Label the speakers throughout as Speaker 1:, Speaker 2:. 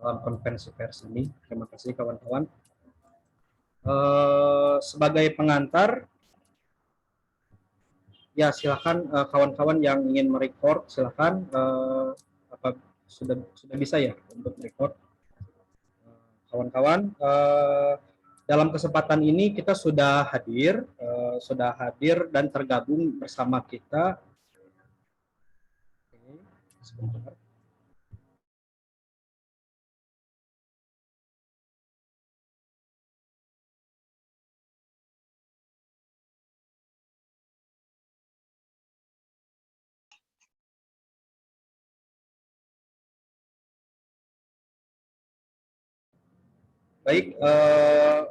Speaker 1: dalam konferensi pers ini. Terima kasih kawan-kawan. Sebagai pengantar, ya silakan kawan-kawan yang ingin merecord silakan. Apa sudah bisa ya untuk record kawan-kawan. Dalam kesempatan ini kita sudah hadir dan tergabung bersama kita. Sebentar. Baik,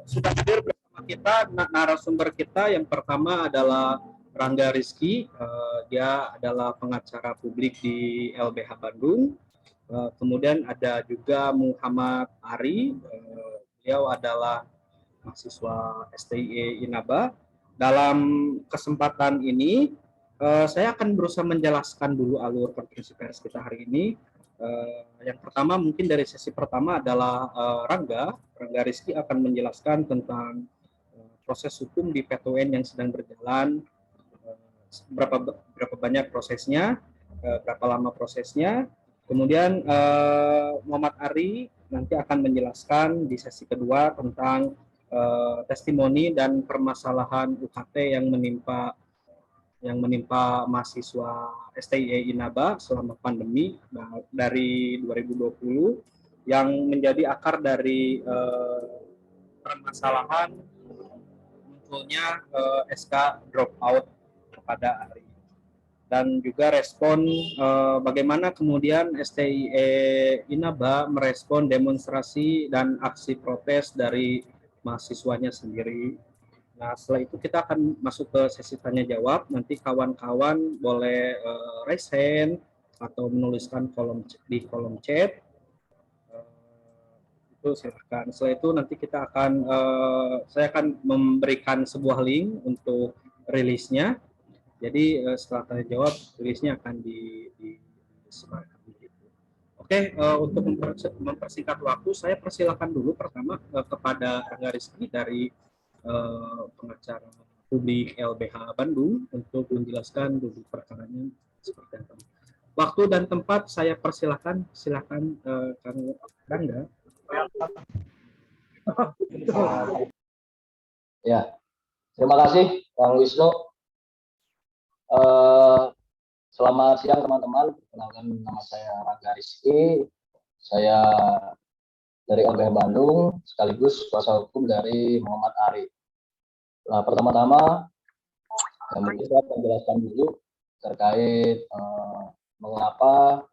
Speaker 1: sudah hadir bersama kita narasumber kita. Yang pertama adalah Rangga Rizky, dia adalah pengacara publik di LBH Bandung. Kemudian ada juga Muhammad Ari, beliau adalah mahasiswa STIE Inaba. Dalam kesempatan ini, saya akan berusaha menjelaskan dulu alur konferensi pers kita hari ini. Yang pertama mungkin dari sesi pertama adalah Rangga Rizky akan menjelaskan tentang proses hukum di PT UN yang sedang berjalan, berapa banyak prosesnya, berapa lama prosesnya. Kemudian Muhammad Ari nanti akan menjelaskan di sesi kedua tentang testimoni dan permasalahan UKT yang menimpa mahasiswa STIE Inaba selama pandemi dari 2020, yang menjadi akar dari permasalahan munculnya SK dropout pada Ari, dan juga respon bagaimana kemudian STIE Inaba merespon demonstrasi dan aksi protes dari mahasiswanya sendiri. Nah, setelah itu kita akan masuk ke sesi tanya jawab. Nanti kawan-kawan boleh raise hand atau menuliskan di kolom chat. Itu silakan. Setelah itu nanti kita akan saya akan memberikan sebuah link untuk rilisnya. Jadi setelah tanya jawab, rilisnya akan disebarkan. Oke, untuk mempersingkat waktu, saya persilakan dulu pertama kepada Rangga Rizky dari pengacara publik LBH Bandung untuk menjelaskan duduk perkaranya seperti apa. Waktu dan tempat saya persilakan, silakan Kang Rangga.
Speaker 2: Ya, terima kasih Kang Wisnu. Selamat siang teman-teman. Kenalkan, nama saya Rangga Rizky. Saya dari LBH Bandung, sekaligus kuasa hukum dari Muhammad Ari. Nah, pertama-tama mungkin saya akan menjelaskan dulu terkait mengapa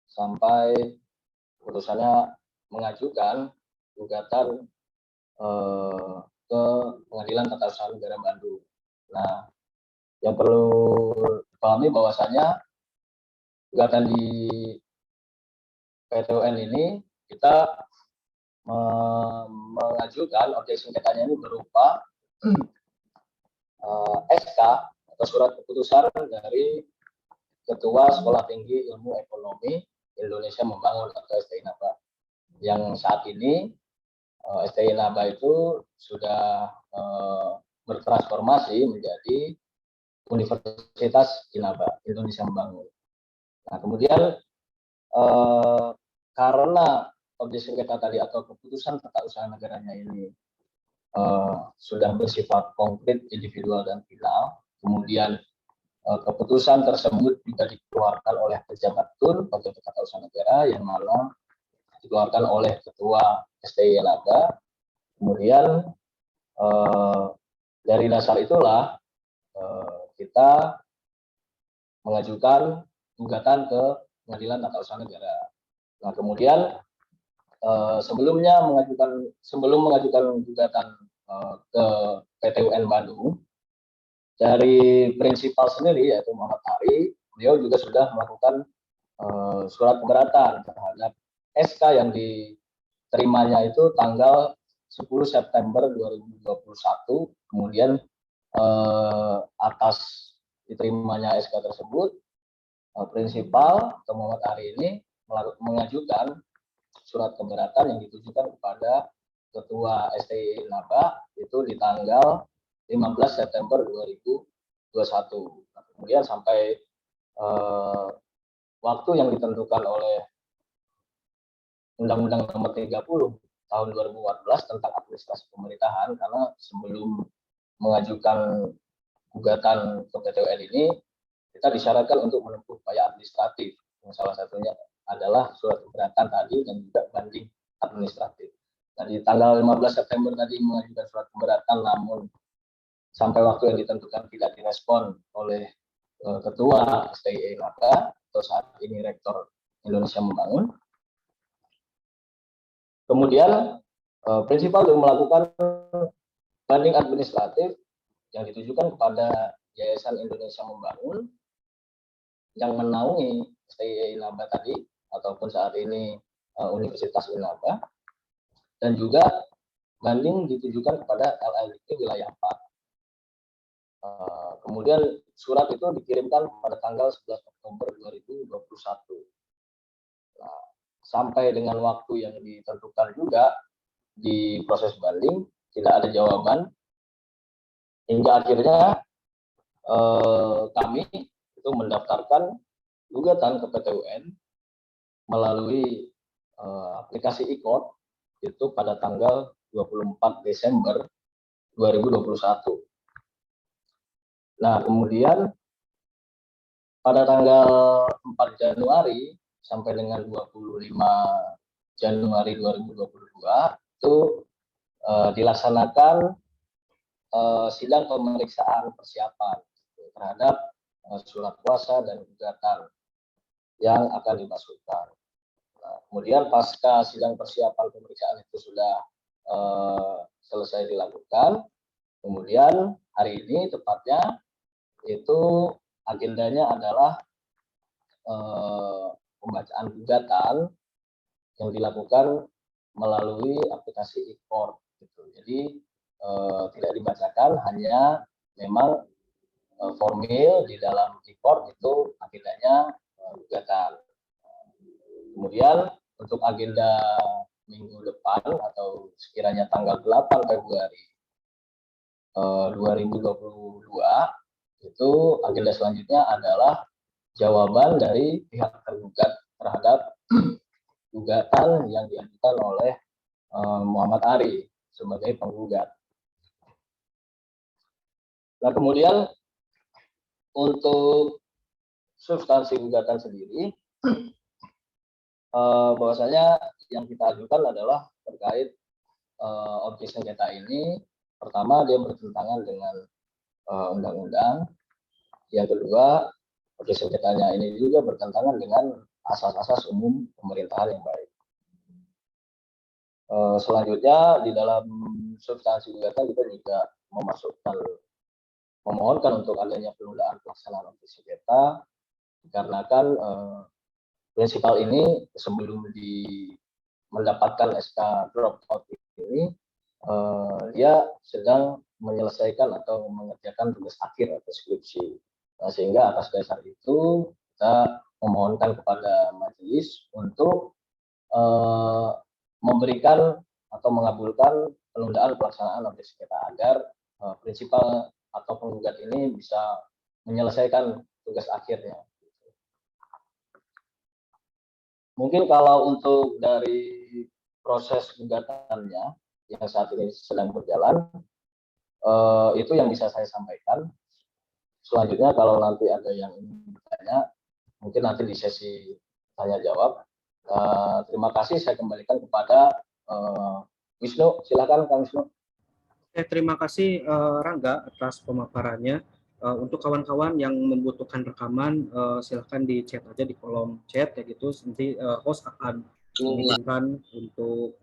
Speaker 2: sampai putusannya mengajukan gugatan ke Pengadilan Tata Usaha Negara Bandung. Nah, yang perlu dipahami bahwasanya gugatan di PT UN ini kita mengajukan objek sengketanya ini berupa SK atau surat keputusan dari Ketua Sekolah Tinggi Ilmu Ekonomi Indonesia Membangun atau STI Inaba, yang saat ini STI Inaba itu sudah bertransformasi menjadi Universitas Inaba Indonesia Membangun. Nah, kemudian karena objek sengketa tadi atau keputusan tata usaha negaranya ini sudah bersifat konkret, individual, dan final, kemudian keputusan tersebut juga dikeluarkan oleh pejabat TUN atau tata usaha negara yang mana dikeluarkan oleh Ketua STI Inaba. Kemudian dari dasar itulah kita mengajukan gugatan ke Pengadilan Tata Usaha Negara. Nah, kemudian sebelum mengajukan gugatan ke PT UN Bandung, dari prinsipal sendiri yaitu Muhammad Ari, beliau juga sudah melakukan surat keberatan terhadap SK yang diterimanya itu tanggal 10 September 2021. Kemudian atas diterimanya SK tersebut, prinsipal atau Muhammad Ari ini mengajukan surat keberatan yang ditujukan kepada Ketua STI Naba itu di tanggal 15 September 2021. Kemudian sampai waktu yang ditentukan oleh Undang-Undang Nomor 30 tahun 2014 tentang administrasi pemerintahan, karena sebelum mengajukan gugatan ke PT UN ini kita disyaratkan untuk menempuh upaya administratif, yang salah satunya adalah surat keberatan tadi dan juga banding administratif. Nah, di tanggal 15 September tadi mengajukan surat keberatan, namun sampai waktu yang ditentukan tidak direspon oleh Ketua STI Naba atau saat ini Rektor Indonesia Membangun. Kemudian prinsipal untuk melakukan banding administratif yang ditujukan kepada Yayasan Indonesia Membangun yang menaungi STI Naba tadi ataupun saat ini Universitas Naba, dan juga banding ditujukan kepada LLIP wilayah 4. Kemudian surat itu dikirimkan pada tanggal 11 Oktober 2021. Nah, sampai dengan waktu yang ditentukan juga di proses banding tidak ada jawaban, hingga akhirnya kami itu mendaftarkan gugatan ke PT UN melalui aplikasi e-court itu pada tanggal 24 Desember 2021. Nah, kemudian pada tanggal 4 Januari sampai dengan 25 Januari 2022 itu dilaksanakan sidang pemeriksaan persiapan terhadap surat kuasa dan gugatan yang akan dimasukkan. Nah, kemudian pasca sidang persiapan pemeriksaan itu sudah selesai dilakukan, kemudian hari ini tepatnya itu agendanya adalah pembacaan gugatan yang dilakukan melalui aplikasi e-court gitu. Jadi tidak dibacakan, hanya memang formil di dalam e-court itu agendanya gugatan. Kemudian untuk agenda minggu depan atau sekiranya tanggal 8 Februari 2022 itu agenda selanjutnya adalah jawaban dari pihak tergugat terhadap gugatan yang diajukan oleh Muhammad Ari sebagai penggugat. Nah, kemudian untuk substansi gugatan sendiri, bahwasanya yang kita ajukan adalah terkait objek sengketa ini. Pertama, dia bertentangan dengan undang-undang. Yang kedua, objek sengketanya ini juga bertentangan dengan asas-asas umum pemerintahan yang baik. Selanjutnya di dalam substansi gugatan kita juga memohonkan untuk adanya penundaan pelaksanaan objek sengketa, dikarenakan prinsipal ini sebelum mendapatkan SK drop out ini dia sedang menyelesaikan atau mengerjakan tugas akhir atau skripsi. Nah, sehingga atas dasar itu kita memohonkan kepada majelis untuk memberikan atau mengabulkan penundaan pelaksanaan objek sengketa agar prinsipal atau penggugat ini bisa menyelesaikan tugas akhirnya. Mungkin kalau untuk dari proses gugatannya yang saat ini sedang berjalan, itu yang bisa saya sampaikan. Selanjutnya kalau nanti ada yang ingin bertanya, mungkin nanti di sesi tanya jawab. Terima kasih, saya kembalikan kepada Wisnu. Silakan Kang Wisnu.
Speaker 1: Terima kasih Rangga atas pemaparannya. Untuk kawan-kawan yang membutuhkan rekaman, silahkan di chat aja di kolom chat ya gitu. Nanti host akan mengirimkan untuk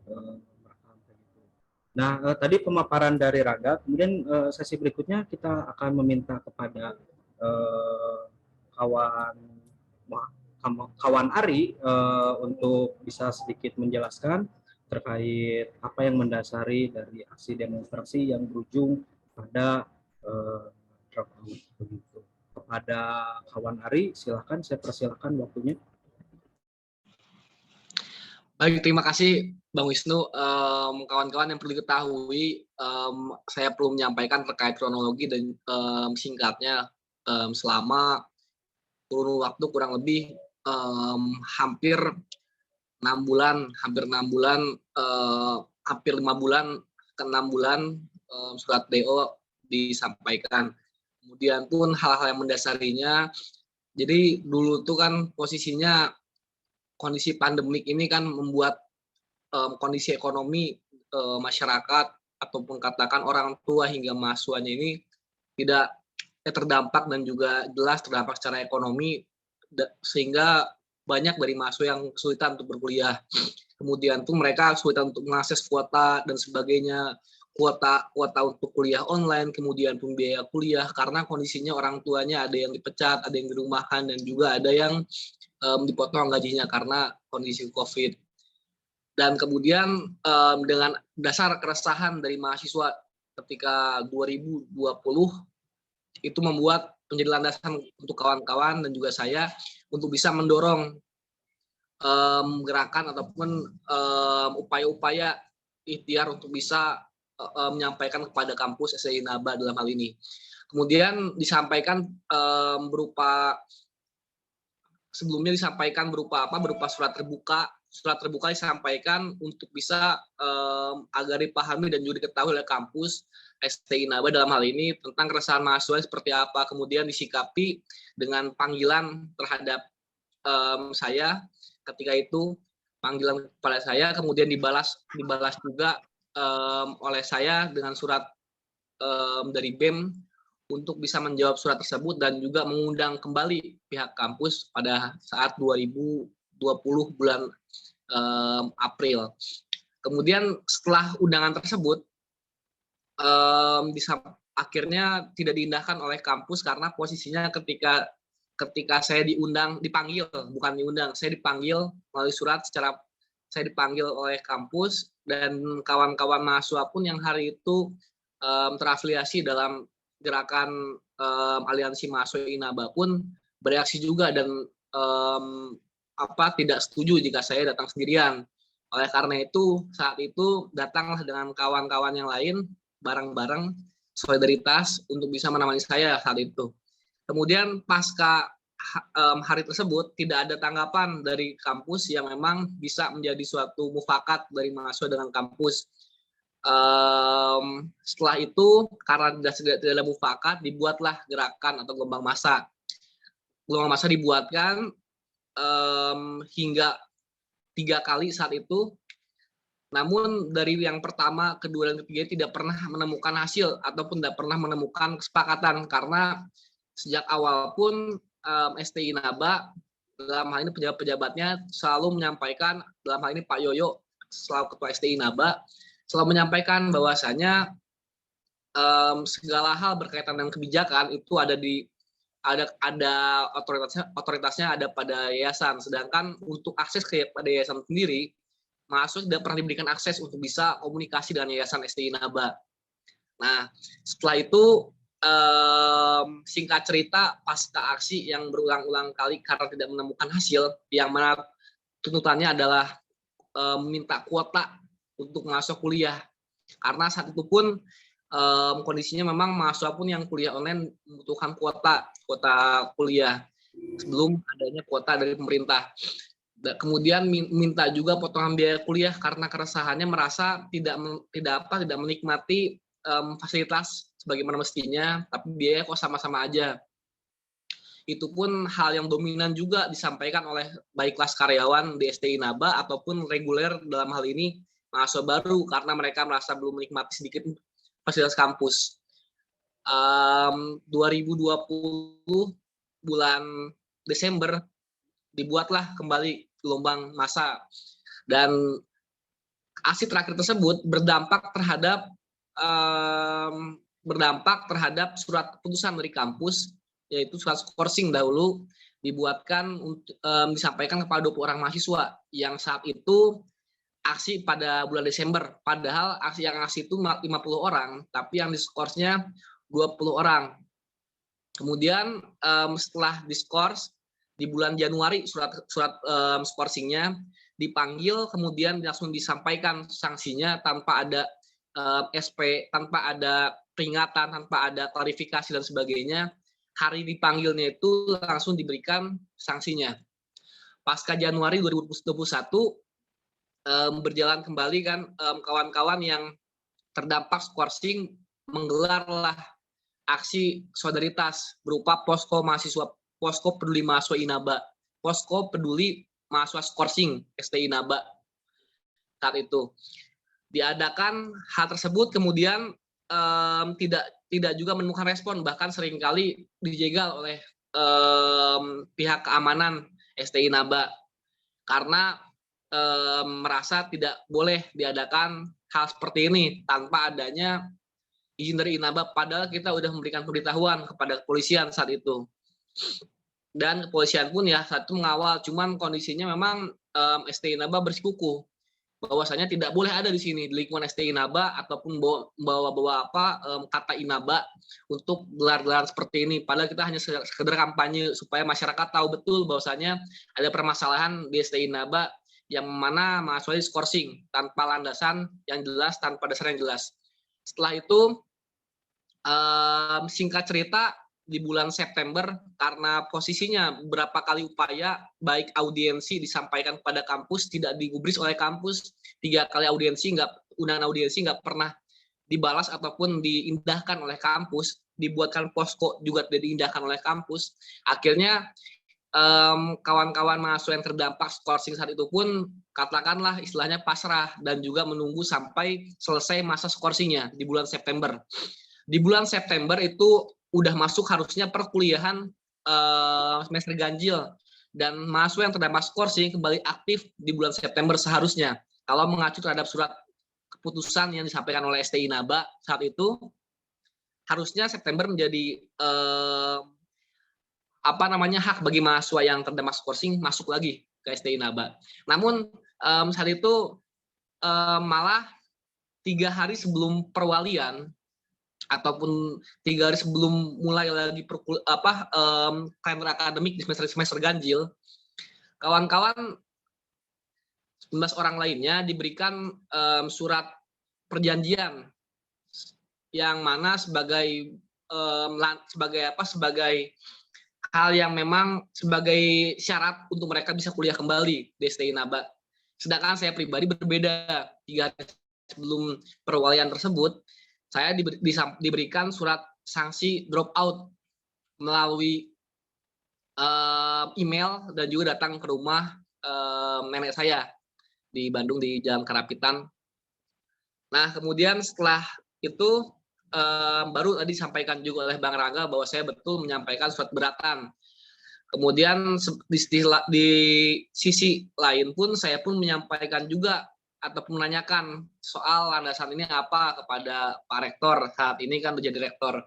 Speaker 1: merekam gitu. Nah, tadi pemaparan dari Rangga. Kemudian sesi berikutnya kita akan meminta kepada kawan Ari untuk bisa sedikit menjelaskan terkait apa yang mendasari dari aksi demonstrasi yang berujung pada begitu. Kepada kawan Ari, silakan, saya persilakan waktunya.
Speaker 3: Baik, terima kasih Bang Wisnu. Kawan-kawan yang perlu diketahui, saya perlu menyampaikan terkait kronologi dan singkatnya, selama kurun waktu kurang lebih hampir 6 bulan, hampir 6 bulan, hampir 5 bulan ke 6 bulan, surat DO disampaikan. Kemudian pun hal-hal yang mendasarinya, jadi dulu tuh kan posisinya kondisi pandemik ini kan membuat kondisi ekonomi masyarakat ataupun katakan orang tua hingga mahasiswanya ini tidak terdampak dan juga jelas terdampak secara ekonomi, sehingga banyak dari mahasiswa yang kesulitan untuk berkuliah. Kemudian tuh mereka kesulitan untuk mengakses kuota dan sebagainya, kuota untuk kuliah online, kemudian pun biaya kuliah karena kondisinya orang tuanya ada yang dipecat, ada yang dirumahkan, dan juga ada yang dipotong gajinya karena kondisi COVID. Dan kemudian dengan dasar keresahan dari mahasiswa ketika 2020 itu membuat menjadi landasan untuk kawan-kawan dan juga saya untuk bisa mendorong gerakan ataupun upaya-upaya ikhtiar untuk bisa menyampaikan kepada kampus STI Naba dalam hal ini. Kemudian disampaikan sebelumnya disampaikan berupa surat terbuka. Surat terbuka disampaikan untuk bisa agar dipahami dan juga diketahui oleh kampus STI Naba dalam hal ini tentang keresahan mahasiswa seperti apa. Kemudian disikapi dengan panggilan terhadap saya ketika itu, panggilan kepada saya, kemudian dibalas juga oleh saya dengan surat dari BEM untuk bisa menjawab surat tersebut dan juga mengundang kembali pihak kampus pada saat 2020 bulan April. Kemudian setelah undangan tersebut akhirnya tidak diindahkan oleh kampus karena posisinya ketika saya dipanggil saya dipanggil melalui surat saya dipanggil oleh kampus dan kawan-kawan mahasiswa pun yang hari itu terafiliasi dalam gerakan aliansi mahasiswa Inaba pun bereaksi juga dan tidak setuju jika saya datang sendirian. Oleh karena itu saat itu datanglah dengan kawan-kawan yang lain bareng-bareng solidaritas untuk bisa menemani saya saat itu. Kemudian pasca hari tersebut tidak ada tanggapan dari kampus yang memang bisa menjadi suatu mufakat dari mahasiswa dengan kampus. Setelah itu karena tidak ada mufakat, dibuatlah gerakan atau gelombang massa. Gelombang massa dibuatkan hingga 3 kali saat itu. Namun dari yang pertama, kedua, dan ketiga tidak pernah menemukan hasil ataupun tidak pernah menemukan kesepakatan karena sejak awal pun STI Naba dalam hal ini pejabat-pejabatnya selalu menyampaikan, dalam hal ini Pak Yoyo selaku ketua STI Naba selalu menyampaikan bahwasanya segala hal berkaitan dengan kebijakan itu ada otoritasnya ada pada yayasan, sedangkan untuk akses pada yayasan sendiri mahasiswa tidak pernah diberikan akses untuk bisa komunikasi dengan yayasan STI Naba. Nah, setelah itu singkat cerita pasca aksi yang berulang-ulang kali karena tidak menemukan hasil, yang mana tuntutannya adalah meminta kuota untuk masuk kuliah. Karena saat itu pun kondisinya memang mahasiswa pun yang kuliah online membutuhkan kuota kuliah sebelum adanya kuota dari pemerintah. Kemudian minta juga potongan biaya kuliah karena keresahannya merasa tidak menikmati fasilitas sebagaimana mestinya, tapi biaya kok sama-sama aja. Itu pun hal yang dominan juga disampaikan oleh baik kelas karyawan di STI Naba ataupun reguler dalam hal ini mahasiswa baru karena mereka merasa belum menikmati sedikit fasilitas kampus. 2020 bulan Desember dibuatlah kembali gelombang massa dan aksi terakhir tersebut berdampak terhadap surat keputusan dari kampus, yaitu surat skorsing dahulu dibuatkan untuk disampaikan kepada 20 orang mahasiswa yang saat itu aksi pada bulan Desember, padahal aksi itu 50 orang, tapi yang diskorsnya 20 orang. Kemudian setelah diskors di bulan Januari surat skorsingnya dipanggil, kemudian langsung disampaikan sanksinya tanpa ada SP, tanpa ada peringatan, tanpa ada klarifikasi dan sebagainya. Hari dipanggilnya itu langsung diberikan sanksinya. Pasca Januari 2021 berjalan kembali kan, kawan-kawan yang terdampak skorsing menggelarlah aksi solidaritas berupa posko mahasiswa, posko peduli mahasiswa Inaba, posko peduli mahasiswa skorsing STI Inaba. Saat itu diadakan hal tersebut, kemudian tidak juga menemukan respon, bahkan seringkali dijegal oleh pihak keamanan STI Inaba karena merasa tidak boleh diadakan hal seperti ini tanpa adanya izin dari Inaba, padahal kita sudah memberikan pemberitahuan kepada kepolisian saat itu. Dan kepolisian pun ya saat itu mengawal, cuman kondisinya memang STI Inaba bersikukuh bahwasanya tidak boleh ada di sini di lingkungan STI Inaba ataupun bawa kata Inaba untuk gelar-gelar seperti ini. Padahal kita hanya sekedar kampanye supaya masyarakat tahu betul bahwasanya ada permasalahan di STI Inaba yang mana mahasiswa skorsing tanpa landasan yang jelas, tanpa dasar yang jelas. Setelah itu singkat cerita, di bulan September karena posisinya beberapa kali upaya baik audiensi disampaikan kepada kampus tidak digubris oleh kampus, 3 kali audiensi undangan audiensi nggak pernah dibalas ataupun diindahkan oleh kampus, dibuatkan posko juga tidak diindahkan oleh kampus. Akhirnya kawan-kawan mahasiswa yang terdampak skorsing saat itu pun katakanlah istilahnya pasrah dan juga menunggu sampai selesai masa skorsingnya di bulan September. Di bulan September itu udah masuk harusnya perkuliahan semester ganjil, dan mahasiswa yang terdampak skorsing kembali aktif di bulan September seharusnya kalau mengacu terhadap surat keputusan yang disampaikan oleh STI Inaba saat itu. Harusnya September menjadi hak bagi mahasiswa yang terdampak skorsing masuk lagi ke STI Inaba. Namun saat itu malah 3 hari sebelum perwalian ataupun 3 hari sebelum mulai lagi kalender akademik di semester ganjil, kawan-kawan 19 orang lainnya diberikan surat perjanjian yang mana sebagai hal yang memang sebagai syarat untuk mereka bisa kuliah kembali di STI Inaba. Sedangkan saya pribadi berbeda. 3 hari sebelum perwalian tersebut, saya diberikan surat sanksi drop out melalui email dan juga datang ke rumah nenek saya di Bandung di Jalan Karapitan. Nah, kemudian setelah itu baru tadi disampaikan juga oleh Bang Raga bahwa saya betul menyampaikan surat beratan. Kemudian di sisi lain pun saya pun menyampaikan juga ataupun menanyakan soal landasan ini apa kepada Pak Rektor, saat ini kan menjadi Rektor.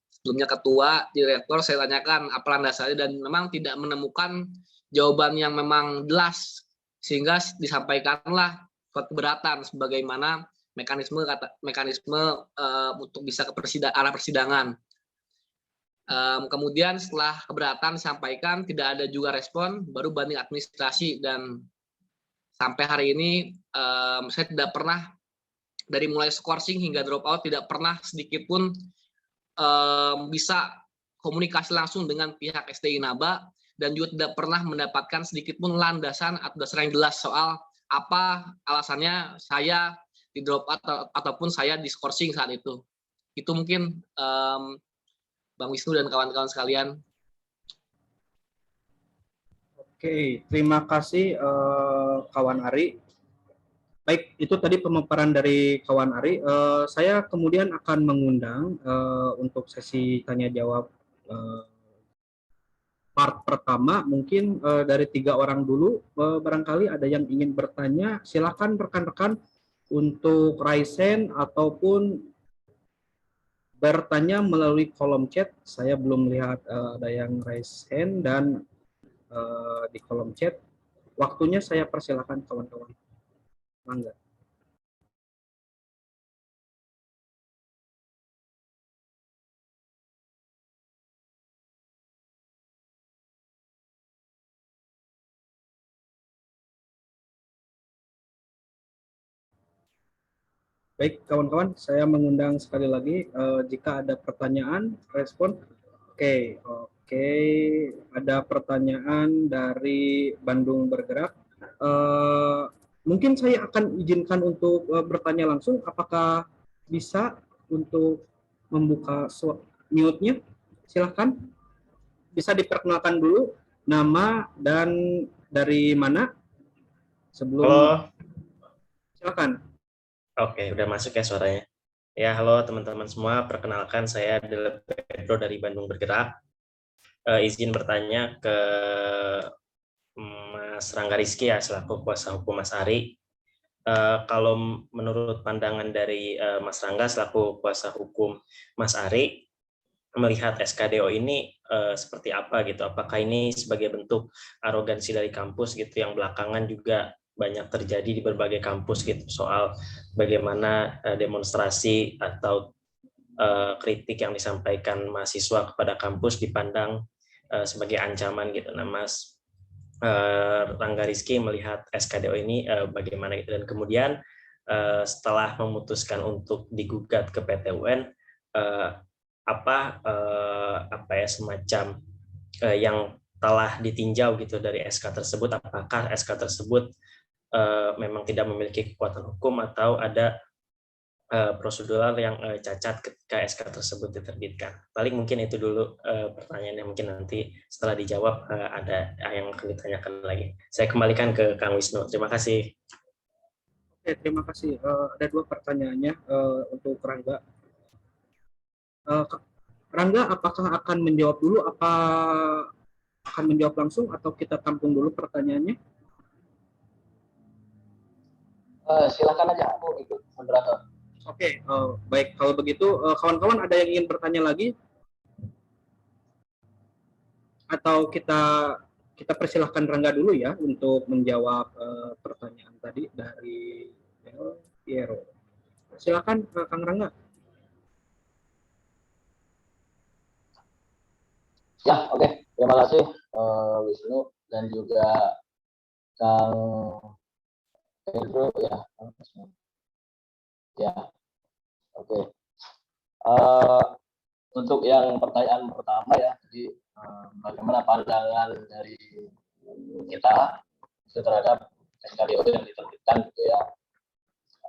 Speaker 3: Sebelumnya Ketua, Direktur, saya tanyakan apa landasannya dan memang tidak menemukan jawaban yang memang jelas, sehingga disampaikanlah surat keberatan sebagaimana mekanisme untuk bisa ke arah persidangan. Kemudian setelah keberatan disampaikan tidak ada juga respon, baru banding administrasi, dan sampai hari ini saya tidak pernah dari mulai skorsing hingga drop out tidak pernah sedikit pun bisa komunikasi langsung dengan pihak STI Inaba, dan juga tidak pernah mendapatkan sedikit pun landasan atau dasar yang jelas soal apa alasannya saya di drop out ataupun saya di skorsing saat itu. Itu mungkin Bang Wisnu dan kawan-kawan sekalian.
Speaker 1: Oke, terima kasih kawan Ari. Baik, itu tadi pemaparan dari kawan Ari. Saya kemudian akan mengundang untuk sesi tanya jawab part pertama. Mungkin dari 3 orang dulu, barangkali ada yang ingin bertanya. Silakan rekan-rekan untuk raise hand ataupun bertanya melalui kolom chat. Saya belum lihat ada yang raise hand dan di kolom chat. Waktunya saya persilakan kawan-kawan. Mangga. Baik, kawan-kawan, saya mengundang sekali lagi jika ada pertanyaan, respon. Oke, oke, ada pertanyaan dari Bandung Bergerak. Eh, Mungkin saya akan izinkan untuk bertanya langsung. Apakah bisa untuk membuka mute-nya? Silahkan. Bisa diperkenalkan dulu nama dan dari mana sebelum.
Speaker 4: Halo,
Speaker 1: Silakan.
Speaker 4: oke, udah masuk ya suaranya. Ya, halo teman-teman semua. Perkenalkan, saya adalah Pedro dari Bandung Bergerak. Izin bertanya ke Mas Rangga Rizky ya, selaku kuasa hukum Mas Ari. Kalau menurut pandangan dari Mas Rangga selaku kuasa hukum Mas Ari, melihat SKDO ini seperti apa gitu? Apakah ini sebagai bentuk arogansi dari kampus gitu yang belakangan juga banyak terjadi di berbagai kampus gitu soal bagaimana demonstrasi atau kritik yang disampaikan mahasiswa kepada kampus dipandang sebagai ancaman gitu. Nah, Mas Rangga Rizky melihat SKDO ini bagaimana gitu, dan kemudian setelah memutuskan untuk digugat ke PT UN, apa ya semacam yang telah ditinjau gitu dari SK tersebut, apakah SK tersebut memang tidak memiliki kekuatan hukum atau ada prosedural yang cacat ketika SK tersebut diterbitkan. Paling mungkin itu dulu pertanyaannya, mungkin nanti setelah dijawab ada yang akan ditanyakan lagi. Saya kembalikan ke Kang Wisnu. Terima kasih.
Speaker 1: Oke, terima kasih. Ada dua pertanyaannya untuk Rangga. Rangga, apakah akan menjawab dulu? Apa akan menjawab langsung atau kita tampung dulu pertanyaannya?
Speaker 2: Silakan aja, aku ikut moderator.
Speaker 1: Oke, baik. Kalau begitu, kawan-kawan ada yang ingin bertanya lagi? Atau kita persilahkan Rangga dulu ya untuk menjawab pertanyaan tadi dari Piero. Silakan Kang Rangga.
Speaker 2: Ya, oke. Terima kasih Wisnu dan juga Kang Pedro ya. Ya, oke. Untuk yang pertanyaan pertama ya, jadi bagaimana pandangan dari kita terhadap SKDO yang diterbitkan gitu ya,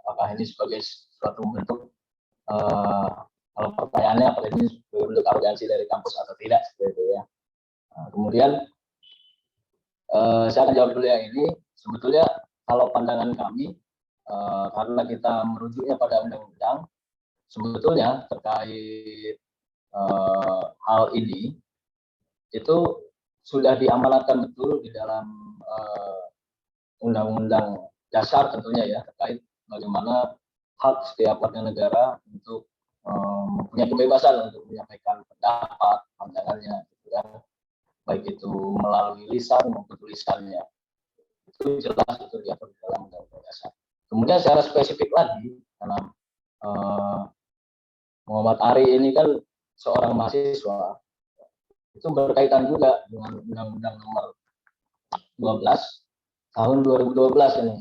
Speaker 2: apakah ini sebagai suatu bentuk kalau pertanyaannya apakah ini sebagai bentuk arogansi dari kampus atau tidak seperti itu ya. Kemudian saya akan jawab dulu yang ini. Sebetulnya kalau pandangan kami karena kita merujuknya pada undang-undang, sebetulnya terkait hal ini itu sudah diamanatkan betul di dalam undang-undang dasar tentunya ya, terkait bagaimana hak setiap warga negara untuk mempunyai kebebasan untuk menyampaikan pendapat, pandangannya, gitu kan, baik itu melalui lisan maupun tulisannya. Itu jelas itu diatur di dalam undang-undang dasar. Kemudian secara spesifik lagi, karena Muhammad Ari ini kan seorang mahasiswa, itu berkaitan juga dengan Undang-Undang Nomor 12 tahun 2012 ini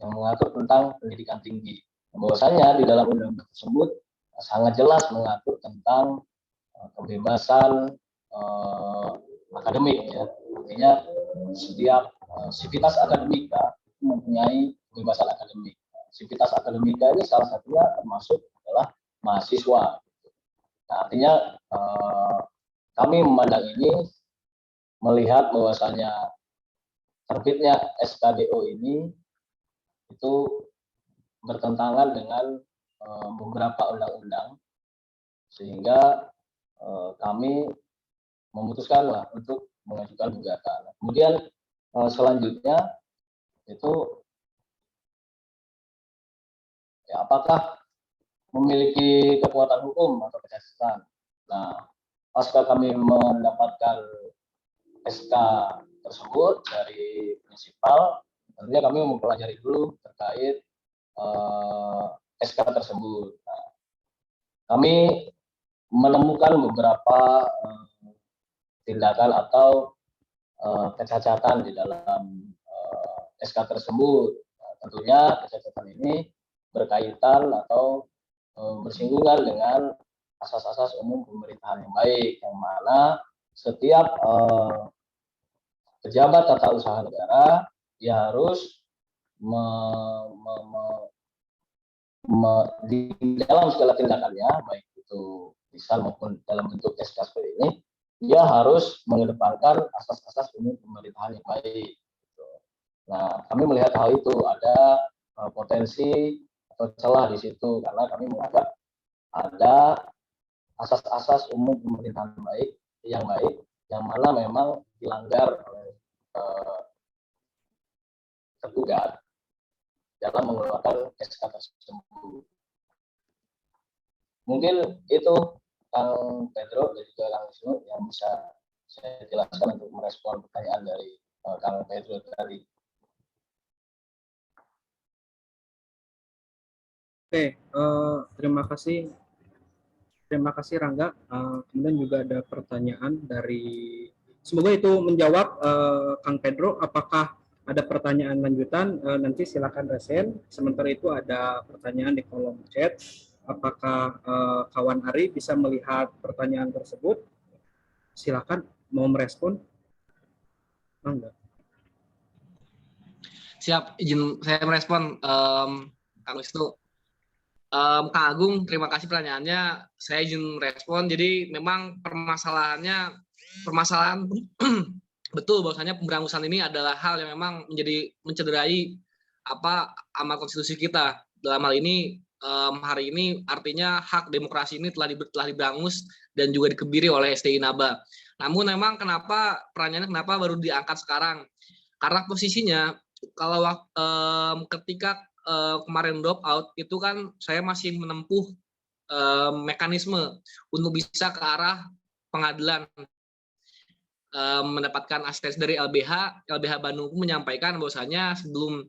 Speaker 2: yang mengatur tentang pendidikan tinggi. Bahwasanya di dalam undang-undang tersebut sangat jelas mengatur tentang kebebasan akademik ya. Artinya setiap sivitas akademika mempunyai kebebasan akademik. Sivitas akademika ini salah satunya termasuk adalah mahasiswa. Nah, artinya kami memandang ini melihat bahwasanya terbitnya SKDO ini itu bertentangan dengan beberapa undang-undang, sehingga kami memutuskan lah untuk mengajukan gugatan. Kemudian selanjutnya itu ya, apakah memiliki kekuatan hukum atau kejaksaan. Nah, pasca kami mendapatkan SK tersebut dari prinsipal, tentunya kami mempelajari dulu terkait SK tersebut. Nah, kami menemukan beberapa tindakan atau kecacatan di dalam SK tersebut. Nah, tentunya kecacatan ini berkaitan atau bersinggungan dengan asas-asas umum pemerintahan yang baik, yang mana setiap pejabat tata usaha negara dia harus di dalam segala tindakannya, baik itu lisan maupun dalam bentuk SK seperti ini, dia harus mengedepankan asas-asas umum pemerintahan yang baik. Nah, kami melihat hal itu ada potensi atau celah di situ karena kami menganggap ada asas-asas umum pemerintahan yang baik yang mana memang dilanggar oleh tergugat dalam mengeluarkan SK tersebut. Mungkin itu Kang Pedro dan juga Kang Wisnu yang bisa saya jelaskan untuk merespon pertanyaan dari Kang Pedro tadi.
Speaker 1: Oke, terima kasih Rangga. Kemudian juga ada pertanyaan dari, semoga itu menjawab Kang Pedro. Apakah ada pertanyaan lanjutan? Nanti silakan resen. Sementara itu ada pertanyaan di kolom chat. Apakah kawan Ari bisa melihat pertanyaan tersebut? Silakan, mau merespon? Enggak.
Speaker 3: Siap, izin saya merespon, Kang Wisnu. Kang Agung, terima kasih pertanyaannya. Saya izin merespon. Jadi memang permasalahan betul bahwasanya pemberangusan ini adalah hal yang memang mencederai amal konstitusi kita. Dalam hal ini hari ini artinya hak demokrasi ini telah diberangus dan juga dikebiri oleh STI Naba. Namun memang pertanyaannya kenapa baru diangkat sekarang? Karena posisinya kalau ketika kemarin drop out itu kan saya masih menempuh mekanisme untuk bisa ke arah pengadilan, mendapatkan asistensi dari LBH Bandung pun menyampaikan bahwasanya sebelum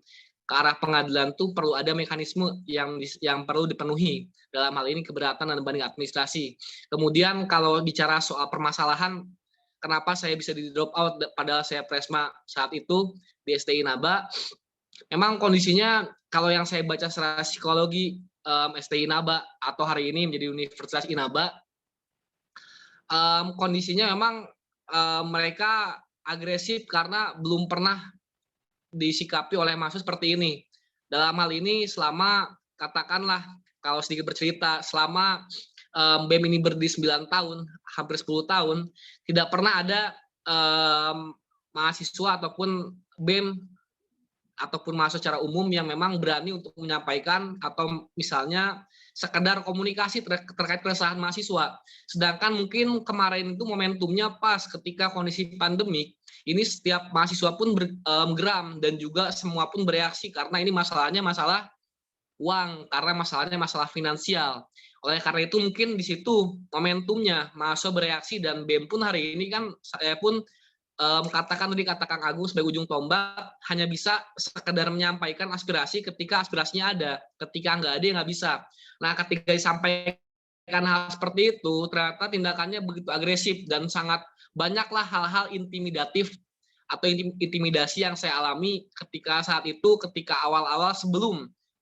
Speaker 3: ke arah pengadilan tuh perlu ada mekanisme yang perlu dipenuhi, dalam hal ini keberatan dan banding administrasi. Kemudian kalau bicara soal permasalahan kenapa saya bisa di drop out padahal saya presma saat itu di STI Naba, memang kondisinya kalau yang saya baca secara psikologi STI Naba atau hari ini menjadi Universitas Inaba, kondisinya memang mereka agresif karena belum pernah disikapi oleh mahasiswa seperti ini. Dalam hal ini selama katakanlah kalau sedikit bercerita, selama BEM ini berdiri 9 tahun, hampir 10 tahun, tidak pernah ada mahasiswa ataupun BEM ataupun mahasiswa secara umum yang memang berani untuk menyampaikan atau misalnya sekedar komunikasi terkait keresahan mahasiswa. Sedangkan mungkin kemarin itu momentumnya pas ketika kondisi pandemik, ini setiap mahasiswa pun geram dan juga semua pun bereaksi karena ini masalahnya masalah uang, karena masalahnya masalah finansial. Oleh karena itu mungkin di situ momentumnya mahasiswa bereaksi dan BEM pun hari ini kan saya pun katakan Kang Agung sebagai ujung tombak hanya bisa sekedar menyampaikan aspirasi ketika aspirasinya ada, ketika nggak ada ya nggak bisa. Nah ketika disampaikan hal seperti itu ternyata tindakannya begitu agresif dan sangat banyaklah hal-hal intimidatif atau intimidasi yang saya alami ketika saat itu, ketika awal-awal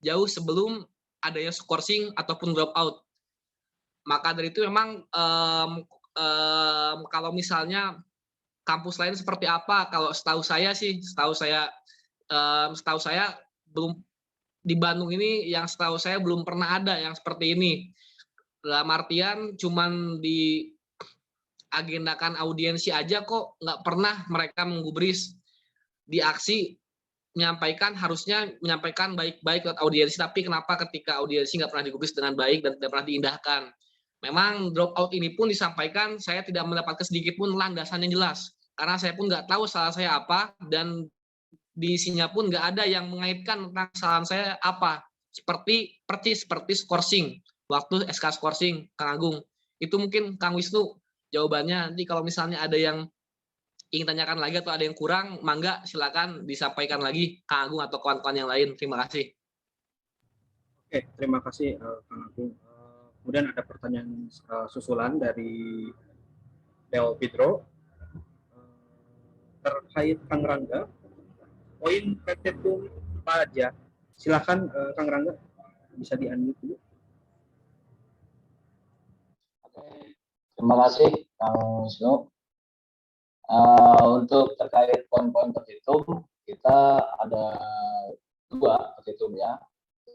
Speaker 3: jauh sebelum adanya skorsing ataupun drop out. Maka dari itu memang kalau misalnya kampus lain seperti apa, kalau setahu saya belum di Bandung ini, yang setahu saya belum pernah ada yang seperti ini. Dalam artian cuman diagendakan audiensi aja kok, nggak pernah mereka menggubris di aksi harusnya menyampaikan baik-baik lewat audiensi, tapi kenapa ketika audiensi nggak pernah digubris dengan baik dan tidak pernah diindahkan. Memang drop out ini pun disampaikan, saya tidak mendapatkan sedikit pun landasan yang jelas. Karena saya pun nggak tahu salah saya apa, dan di isinya pun nggak ada yang mengaitkan tentang kesalahan saya apa. Seperti skorsing, waktu SK skorsing, Kang Agung. Itu mungkin Kang Wisnu jawabannya. Nanti kalau misalnya ada yang ingin tanyakan lagi atau ada yang kurang, mangga silakan disampaikan lagi Kang Agung atau kawan-kawan yang lain. Terima kasih.
Speaker 1: Oke, terima kasih Kang Agung. Kemudian ada pertanyaan susulan dari Del Pedro terkait Kang Rangga, poin Petitum pajak. Silakan Kang Rangga. bisa di-unmute dulu.
Speaker 2: Terima kasih Kang Wisnu. Untuk terkait poin-poin petitum, kita ada 2 petitumnya.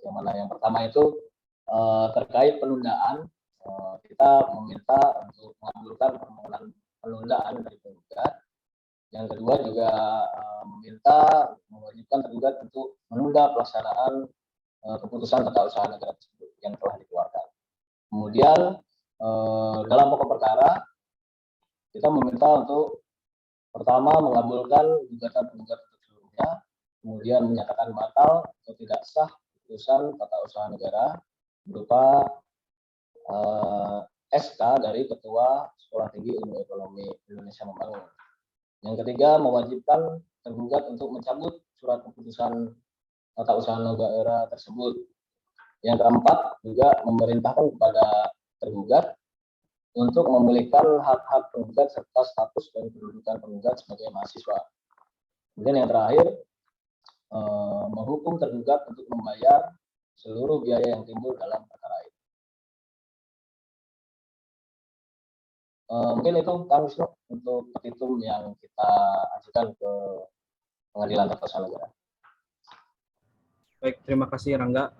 Speaker 2: Yang mana yang pertama itu terkait penundaan, kita meminta untuk mengabulkan permohonan penundaan dari penggugat. Yang kedua juga meminta mewajibkan tergugat untuk menunda pelaksanaan keputusan tata usaha negara tersebut yang telah dikeluarkan. Kemudian dalam pokok perkara kita meminta untuk pertama mengabulkan gugatan penggugat sebelumnya, kemudian menyatakan batal atau tidak sah keputusan tata usaha negara berupa SK dari Ketua Sekolah Tinggi Ilmu Ekonomi Indonesia Membangun. Yang ketiga, mewajibkan tergugat untuk mencabut surat keputusan tata usaha negara tersebut. Yang keempat, juga memerintahkan kepada tergugat untuk memulihkan hak-hak penggugat serta status dan kedudukan penggugat sebagai mahasiswa. Kemudian yang terakhir, menghukum tergugat untuk membayar seluruh biaya yang timbul dalam perkara ini. Mungkin itu Kang Wisnu untuk petitum yang kita ajukan ke Pengadilan Tata Usaha Negara.
Speaker 1: Baik, terima kasih Rangga.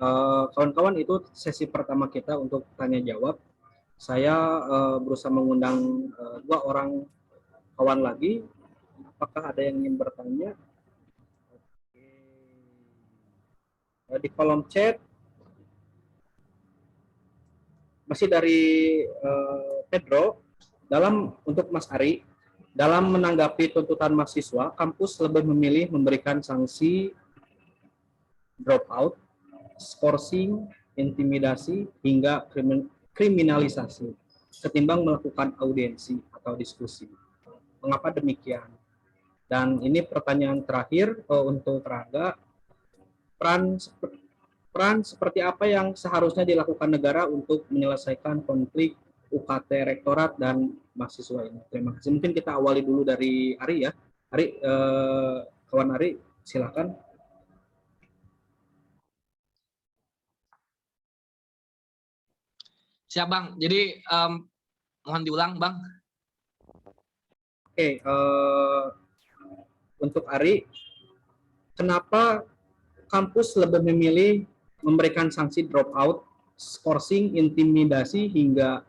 Speaker 1: Kawan-kawan, itu sesi pertama kita untuk tanya jawab. Saya berusaha mengundang 2 orang kawan lagi. Apakah ada yang ingin bertanya? Di kolom chat masih dari Pedro. Untuk Mas Ari, dalam menanggapi tuntutan mahasiswa, kampus lebih memilih memberikan sanksi dropout, skorsing, intimidasi, hingga kriminalisasi, ketimbang melakukan audiensi atau diskusi. Mengapa demikian? Dan ini pertanyaan terakhir untuk Rangga. Peran seperti apa yang seharusnya dilakukan negara untuk menyelesaikan konflik UKT Rektorat dan mahasiswa ini? Terima kasih. Mungkin kita awali dulu dari Ari ya. Ari, kawan Ari, silakan.
Speaker 3: Siap Bang. Jadi mohon diulang Bang.
Speaker 1: Oke, untuk Ari, kenapa kampus lebih memilih memberikan sanksi dropout, skorsing, intimidasi hingga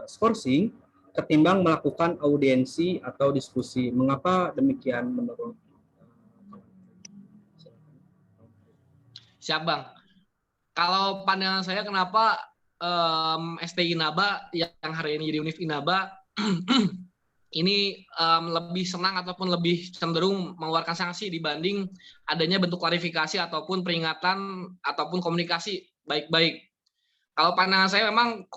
Speaker 1: skorsing ketimbang melakukan audiensi atau diskusi? Mengapa demikian menurut?
Speaker 3: Siap Bang. Kalau pandangan saya kenapa STI Inaba yang hari ini jadi Univ Inaba ini lebih senang ataupun lebih cenderung mengeluarkan sanksi dibanding adanya bentuk klarifikasi ataupun peringatan ataupun komunikasi baik-baik. Kalau pandangan saya memang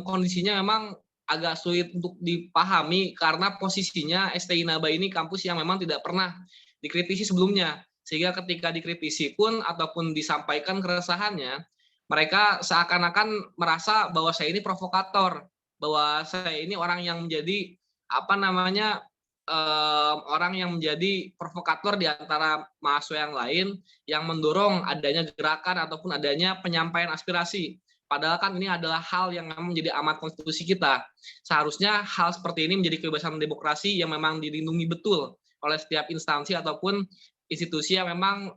Speaker 3: kondisinya memang agak sulit untuk dipahami karena posisinya STI Inaba ini kampus yang memang tidak pernah dikritisi sebelumnya. Sehingga ketika dikritisi pun ataupun disampaikan keresahannya, mereka seakan-akan merasa bahwa saya ini provokator, bahwa saya ini orang yang menjadi orang yang menjadi provokator di antara mahasiswa yang lain yang mendorong adanya gerakan ataupun adanya penyampaian aspirasi. Padahal kan ini adalah hal yang memang menjadi amanat konstitusi kita. Seharusnya hal seperti ini menjadi kebebasan demokrasi yang memang dilindungi betul oleh setiap instansi ataupun institusi yang memang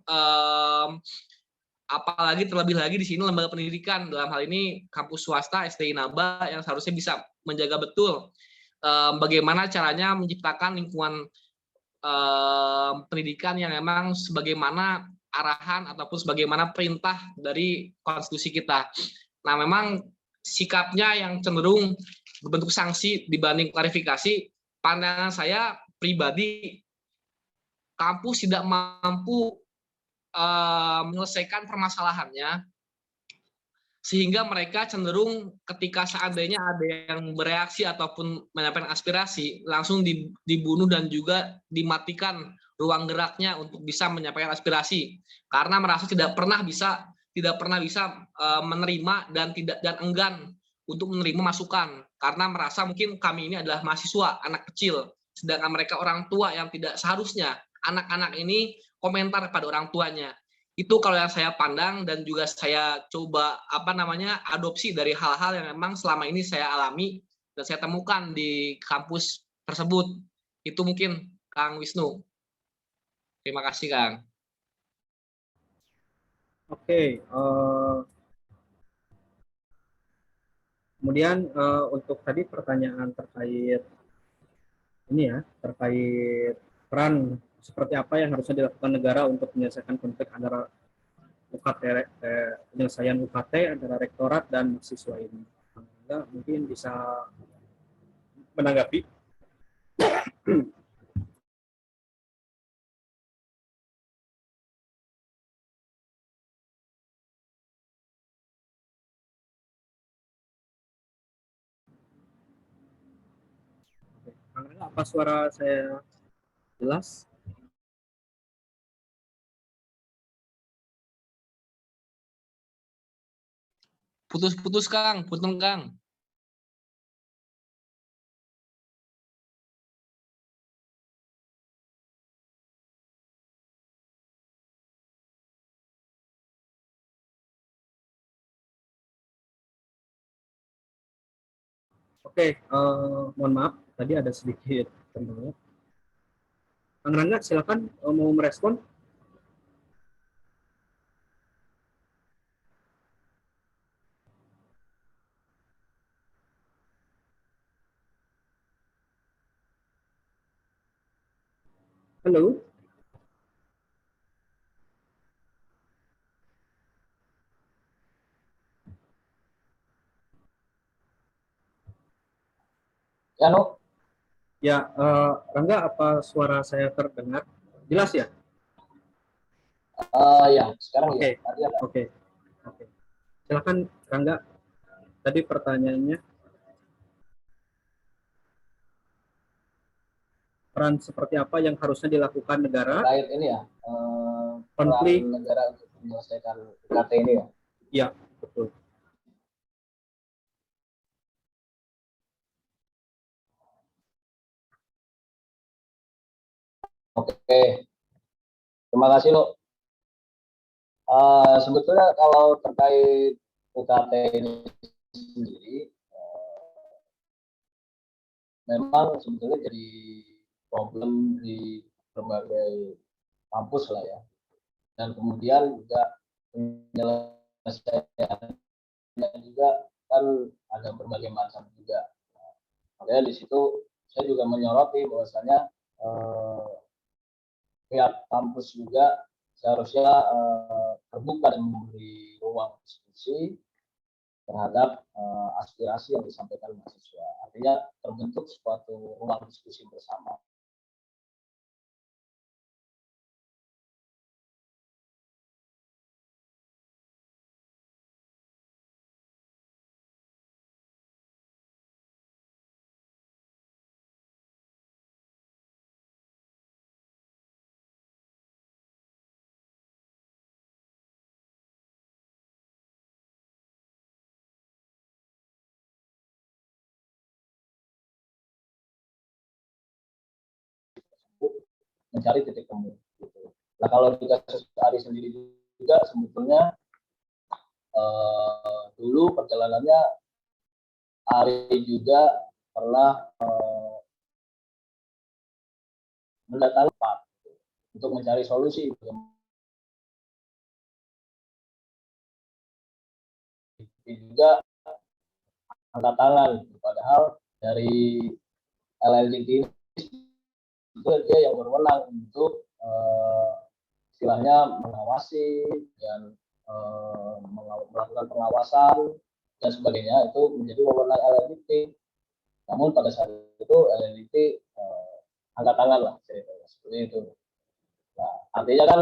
Speaker 3: apalagi terlebih lagi di sini lembaga pendidikan, dalam hal ini kampus swasta STI Inaba yang seharusnya bisa menjaga betul bagaimana caranya menciptakan lingkungan pendidikan yang memang sebagaimana arahan ataupun sebagaimana perintah dari konstitusi kita. Nah, memang sikapnya yang cenderung berbentuk sanksi dibanding klarifikasi, pandangan saya pribadi, kampus tidak mampu menyelesaikan permasalahannya, sehingga mereka cenderung ketika seandainya ada yang bereaksi ataupun menyampaikan aspirasi, langsung dibunuh dan juga dimatikan ruang geraknya untuk bisa menyampaikan aspirasi, karena merasa tidak pernah bisa menerima dan enggan untuk menerima masukan, karena merasa mungkin kami ini adalah mahasiswa, anak kecil, sedangkan mereka orang tua yang tidak seharusnya anak-anak ini komentar pada orang tuanya. Itu kalau yang saya pandang dan juga saya coba adopsi dari hal-hal yang memang selama ini saya alami dan saya temukan di kampus tersebut. Itu mungkin Kang Wisnu. Terima kasih Kang.
Speaker 1: Oke, kemudian untuk tadi pertanyaan terkait ini ya, terkait peran seperti apa yang harusnya dilakukan negara untuk menyelesaikan konflik antara UKT, penyelesaian UKT antara rektorat dan mahasiswa ini. Anda mungkin bisa menanggapi. Apa suara saya jelas?
Speaker 3: Putus-putus Kang, punten Kang.
Speaker 1: Oke, mohon maaf, tadi ada sedikit kendala. Kang Rangga, silakan mau merespon. Halo.
Speaker 2: Ya, no.
Speaker 1: Ya, Rangga, apa suara saya terdengar? Jelas ya?
Speaker 2: Ya, sekarang
Speaker 1: Oke,
Speaker 2: ya. Tadi ada.
Speaker 1: oke, oke. Silakan Rangga. Tadi pertanyaannya, peran seperti apa yang harusnya dilakukan negara?
Speaker 2: Terkait ini ya,
Speaker 1: Konflik.
Speaker 2: peran negara untuk menyelesaikan UKT ini ya.
Speaker 1: Ya, betul.
Speaker 2: Oke, terima kasih lo. Sebetulnya kalau terkait UKT ini sendiri, memang sebetulnya jadi problem di berbagai kampus lah ya. Dan kemudian juga penyelesaiannya juga kan ada berbagai macam juga. Makanya di situ saya juga menyoroti bahwasanya pihak kampus juga seharusnya terbuka dan memberi ruang diskusi terhadap aspirasi yang disampaikan mahasiswa. Artinya terbentuk suatu ruang diskusi bersama. Mencari titik temu. Gitu. Nah kalau di kasus Ari sendiri juga sebetulnya dulu perjalanannya Ari juga pernah mendatangi Pak untuk mencari solusi. Juga angkat tangan, padahal dari LLDT itu dia yang berwenang untuk istilahnya mengawasi dan melakukan pengawasan dan sebagainya, itu menjadi wewenang LLDT. Namun pada saat itu LLDT angkat tangan lah seperti itu. Nah, artinya kan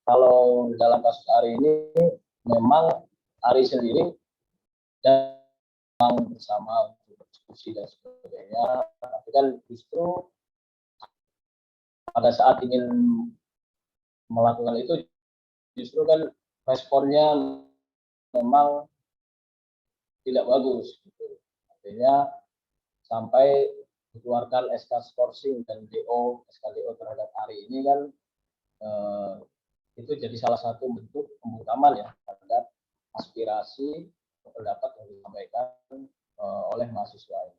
Speaker 2: kalau dalam kasus Ari ini memang Ari sendiri dan bersama untuk diskusi dan sebagainya, tapi kan justru pada saat ingin melakukan itu justru kan responnya memang tidak bagus gitu. Artinya sampai dikeluarkan SK skorsing dan SKDO terhadap Ari ini kan itu jadi salah satu bentuk pembungkaman ya terhadap aspirasi pendapat yang disampaikan oleh mahasiswa ini.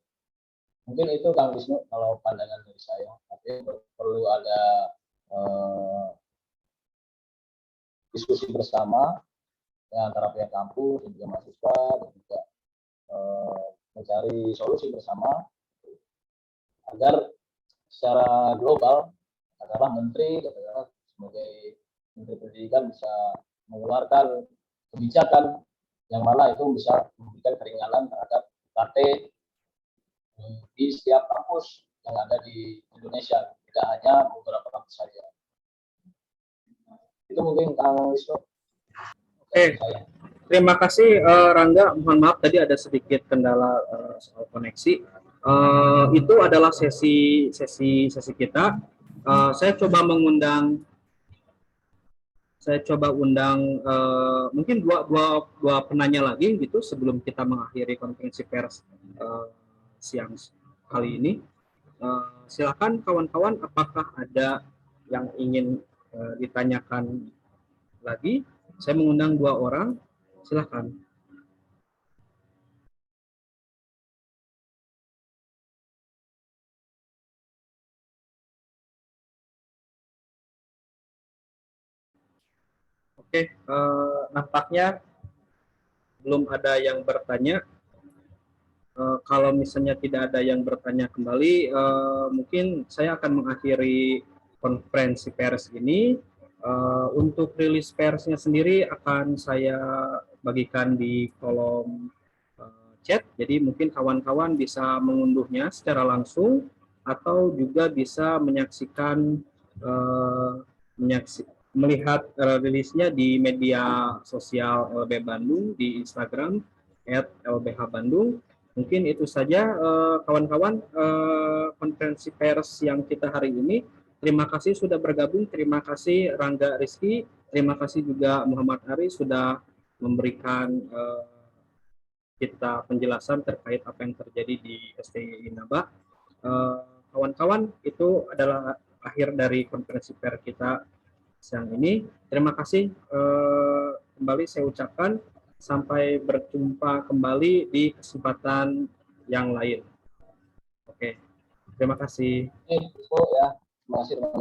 Speaker 2: Mungkin itu Kang Wisnu kalau pandangan dari saya. Tapi perlu ada diskusi bersama ya, antara pihak kampus dan juga mahasiswa dan juga mencari solusi bersama agar secara global adalah menteri adalah sebagai menteri pendidikan bisa mengeluarkan kebijakan yang mana itu bisa memberikan keringanan terhadap UKT di setiap kampus yang ada di Indonesia, tidak hanya beberapa kampus saja. Itu mungkin Kang Wisnu.
Speaker 1: Oke, terima kasih Rangga. Mohon maaf tadi ada sedikit kendala soal koneksi. Itu adalah sesi kita. Saya coba undang mungkin dua penanya lagi gitu sebelum kita mengakhiri konferensi pers siang kali ini. Silakan kawan-kawan, apakah ada yang ingin ditanyakan lagi? Saya mengundang 2 orang. Silakan. Oke, nampaknya belum ada yang bertanya. Kalau misalnya tidak ada yang bertanya kembali, mungkin saya akan mengakhiri konferensi pers ini. Untuk rilis persnya sendiri akan saya bagikan di kolom chat, jadi mungkin kawan-kawan bisa mengunduhnya secara langsung atau juga bisa melihat rilisnya di media sosial LB Bandung di Instagram @lbhbandung. Mungkin itu saja kawan-kawan konferensi pers yang kita hari ini. Terima kasih sudah bergabung, terima kasih Rangga Rizky, terima kasih juga Muhammad Ari sudah memberikan kita penjelasan terkait apa yang terjadi di STI Inaba. Kawan-kawan, itu adalah akhir dari konferensi pers kita siang ini. Terima kasih kembali saya ucapkan, sampai berjumpa kembali di kesempatan yang lain. Oke, terima kasih.
Speaker 2: Ya, terima kasih.